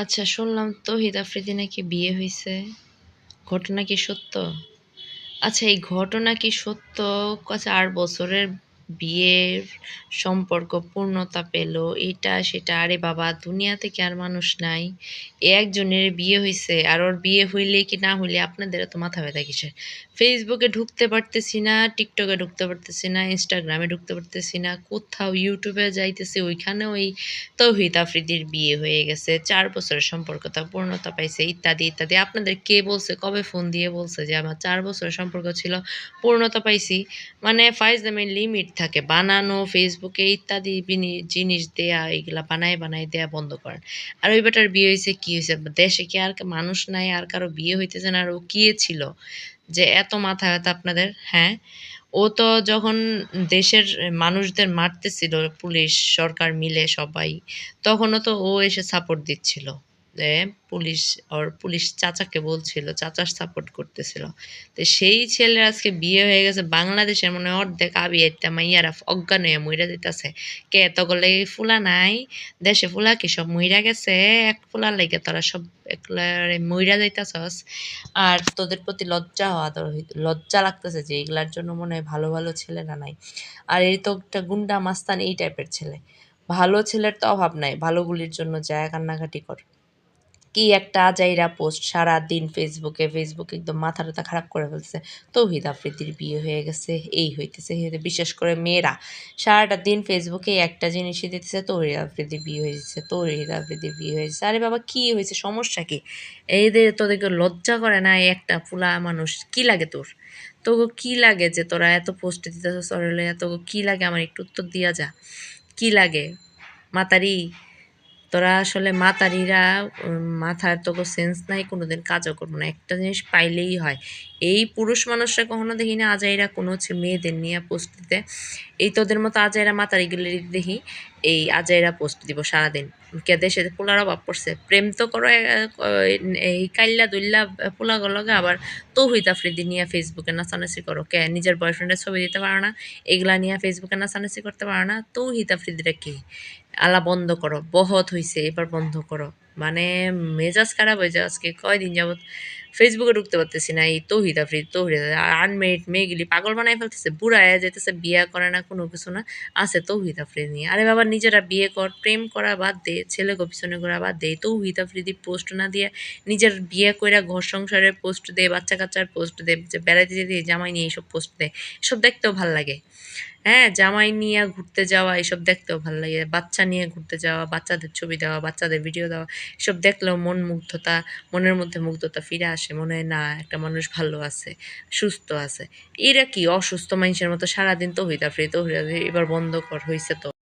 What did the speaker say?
আচ্ছা, শুনলাম তৌহিদ আফ্রিদি নাকি বিয়ে হইছে। ঘটনা কি সত্য? আচ্ছা, এই ঘটনা কি সত্য? ৪ বছরের বিয়ের সম্পর্ক পূর্ণতা পেল, এটা সেটা। আরে বাবা, দুনিয়াতে কি আর মানুষ নাই? একজনের বিয়ে হইছে, আর ওর বিয়ে হইলে কি না হইলে আপনাদের এত মাথা ব্যথা কিসের? ফেসবুকে ঢুকতে পারতেছি না, টিকটকে ঢুকতে পারতেছি না, ইনস্টাগ্রামে ঢুকতে পারতেছি না, কোথাও ইউটিউবে যাইতেছি, ওইখানেও এই তৌহিদ আফ্রিদির বিয়ে হয়ে গেছে, ৪ বছরের সম্পর্কটা পূর্ণতা পাইছে, ইত্যাদি ইত্যাদি। আপনাদের কে বলছে, কবে ফোন দিয়ে বলছে যে আমার ৪ বছরের সম্পর্ক ছিল, পূর্ণতা পাইছি? মানে ফাইজলামের লিমিট থাকে। বানানো ফেসবুকে ইত্যাদি জিনিস দেয়া, এগুলা বানায় বানায় দেয়া বন্ধ করেন। আর ওই বেটার বিয়ে হয়েছে, কি হয়েছে? দেশে কি আর মানুষ নাই? আর কারো বিয়ে হইতেছে না? আর ও কি ছিল যে এত মাথা ব্যথা আপনাদের? হ্যাঁ, ও তো যখন দেশের মানুষদের মারতেছিল পুলিশ সরকার মিলে সবাই, তখনও তো ও এসে সাপোর্ট দিচ্ছিল। যে পুলিশ, ওর পুলিশ চাচাকে বলছিল, চাচার সাপোর্ট করতেছিল। তো সেই ছেলের আজকে বিয়ে হয়ে গেছে, বাংলাদেশের মনে হয় অর্ধেক আবি একটা মাইয়ারা অজ্ঞান হয়ে মইরা দিতেছে। কে তগলে ফুলা নাই? দেশে ফুলা কি সব মইরা গেছে? এক ফুলার লাগে তোরা সব একলারে মইরা যাইতাছস। আর তোদের প্রতি লজ্জা হওয়া লজ্জা লাগতেছে যে এগুলার জন্য মনে হয় ভালো ভালো ছেলেরা নাই। আর এই তো একটা গুন্ডা মাস্তান এই টাইপের ছেলে। ভালো ছেলের তো অভাব নাই, ভালোগুলির জন্য যায় কান্নাকাটি কর। কি একটা আজাইরা পোস্ট সারাদিন ফেসবুকে একদম মাথা টাথা খারাপ করে ফেলছে। তৌহিদ আফ্রিদির বিয়ে হয়ে গেছে, এই হইতেছে হইতে, বিশেষ করে মেয়েরা সারাটা দিন ফেসবুকে একটা জিনিসই দিতেছে, তৌহিদ আফ্রিদির বিয়ে হয়েছে, তৌহিদ আফ্রিদির বিয়ে হয়েছে। আরে বাবা, কি হয়েছে? সমস্যা কি? এইদের তোদেরকে লজ্জা করে না? এই একটা ফুলা মানুষ, কি লাগে তোর? তোকে কি লাগে যে তোরা এত পোস্ট দিতেছ সরলে? তোকে কি লাগে? আমার একটু উত্তর দিয়া যা। কি লাগে মাতারি? তোরা আসলে মাতারিরা, মাথার তোকে সেন্স নাই, কোনোদিন কাজও করবো না। একটা জিনিস পাইলেই হয়। এই পুরুষ মানুষরা কখনো দেখি না আজাইরা কোনো হচ্ছে মেয়েদের নিয়ে পোস্ট দিতে। এই তোদের মতো আজাইরা মাতারিগুলি দেখি এই আজাইরা পোস্ট দিব সারাদিন। কে দেশে পোলার অভাব পড়ছে? প্রেম তো করো এই কাইল্লা দুল্লা পোলাগুলোকে, আবার তৌহিদ আফ্রিদি নিয়ে ফেসবুকে নাচানাচি করো। কে নিজের বয়ফ্রেন্ডের ছবি দিতে পারো না? এগুলা নিয়ে ফেসবুকে নাচানাচি করতে পারো না? তৌহিদ আফ্রিদিরা কি? আলা বন্ধ করো, বহুত হইছে, এবার বন্ধ করো। মানে মেজাজ খারাপ হয়ে যায় আজকে কয়দিন যাবত। ফেসবুকে ঢুকতে পারতেছি না। এই তৌহিদ আর আনমেরিড মেয়েগুলি পাগল বানাই ফেলতেছে, বুড়া হয়ে যেতেছে, বিয়ে করে না, কোনো কিছু না, আছে তৌহিদ আফ্রিদি নিয়ে। আরে বাবা, নিজেরা বিয়ে কর, প্রেম করা বাদ দে, ছেলে পিছনে করা বাদ দে। তৌহিদ আফ্রিদি পোস্ট না দিয়ে নিজের বিয়ে কইরা ঘর সংসারের পোস্ট দে, বাচ্চা কাচ্চার পোস্ট দে, যে বেড়াইতে যেতে জামাই নিয়ে এইসব পোস্ট দে। এসব দেখতেও ভাল লাগে। হ্যাঁ, জামাই নিয়ে ঘুরতে যাওয়া এসব দেখতেও ভালো লাগে। বাচ্চা নিয়ে ঘুরতে যাওয়া, বাচ্চাদের ছবি দেওয়া, বাচ্চাদের ভিডিও দেওয়া, এসব দেখলেও মনের মধ্যে মুগ্ধতা ফিরে আসে। মনে হয় না, একটা মানুষ ভালো আছে, সুস্থ আছে। এরা কি অসুস্থ মানুষের মতো সারাদিন তৌহিদ আফ্রিদি, এবার বন্ধ কর, হইছে তো।